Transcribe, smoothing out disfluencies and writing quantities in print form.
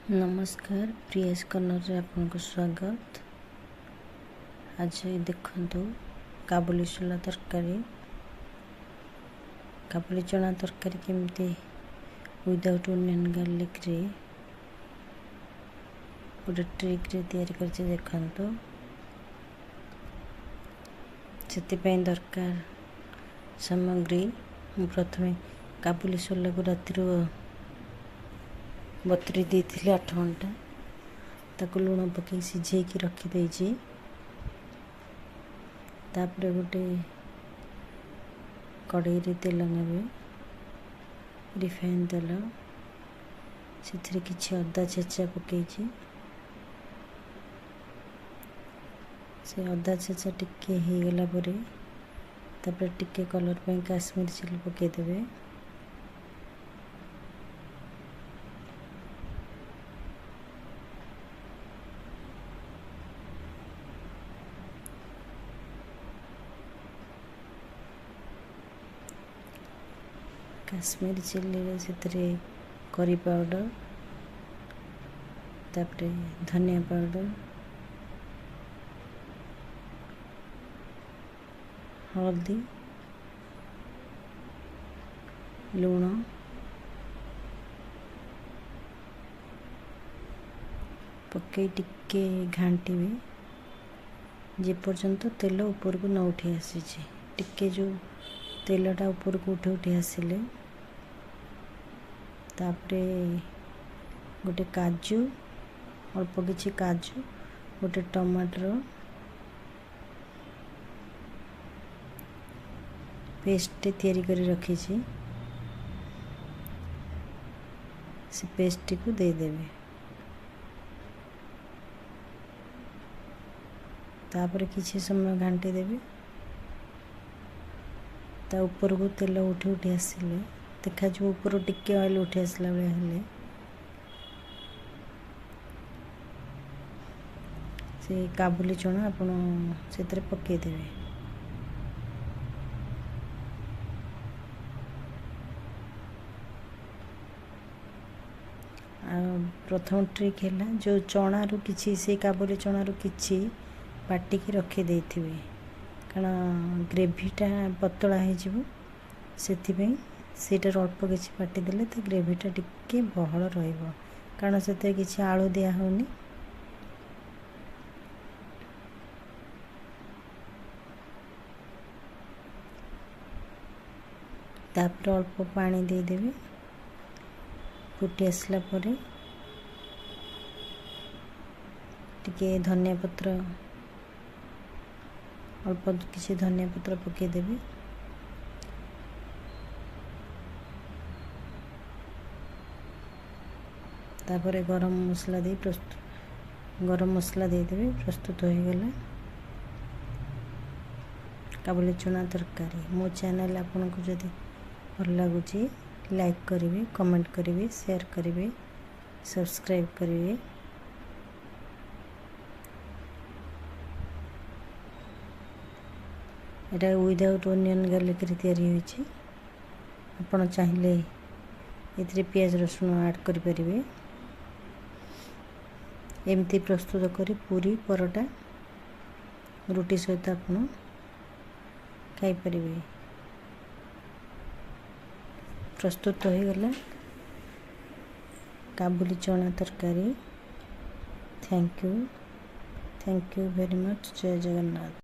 नमस्कार Prius corner रे आपको स्वागत। आज देखंतु काबुली छोला तरकारी काबुली चना तरकारी केमती विदाउट ओनियन गार्लिक रे गोटे ट्रिक रे तैयारी करछे देखंतु। सेति दरकार सामग्री प्रथमे काबुली छोला को राति बतुरी देती 8 घंटा ताको लुण पकई सिझे रखी तापर गोटे कड़ाई रे तेल नेबे रिफाइन तेल से किसी अदा छेचा पकई से अदा छेचा टिके हो गला परे तापर टिके कलर पे काश्मीर चिली पकई देबे। काश्मीर चिल्ली से करी पाउडर तापरे धनिया पाउडर हल्दी लुण पकई टिके घांटी जे पर्यंत तेल ऊपर को न उठी आसी टिके जो तेलटा ऊपर को उठी उठी आसिले तापरे गोटे काजू अल्प किछि काजू गोटे टमाटर पेस्ट तैयारी करी रखी से पेस्ट को दे देबे। तापर किछि समय घांटी देबे ता ऊपर को तेल उठी उठी आसिले देखा जो ऊपर टिके ऑयल उठी आसला बेले हेले से काबुली चना आपण सेतरे पक्के देबे। आ प्रथम ट्रिक हैला जो चना रु किछि से काबुली चना रु किछि पाटी की रखी देथिबे कारण ग्रेवीटा पतला हो जिवो सेथिबे सेटार अल्प किछि पाटी देले तो ग्रेवीटा टिके बहल रहिबो कारण सेते किछि आलू दिया होनी। तापर अल्प पानी दे देबे फुटी आसला परे टिके धनिया पत्र अल्प किछि धनिया पत्र पके देबे। तापर गरम मसला दे देबे प्रस्तुत हो गला काबुली चना तरकारी। मो चैनल आपन को जदि भल लागुची लाइक करिवे कमेंट करिवे शेयर करिवे सब्सक्राइब करिवे। एटा विदाउट ओनियन गार्लिक रे तैयारी होईची आपन चाहिले एथरे प्याज रसुन ऐड करि परिवे। एमती प्रस्तुत करी पूरी परोटा रोटी सहित आपन खाई परिवे। प्रस्तुत हो गला काबुली चना तरकारी। Thank you very much. जय जगन्नाथ।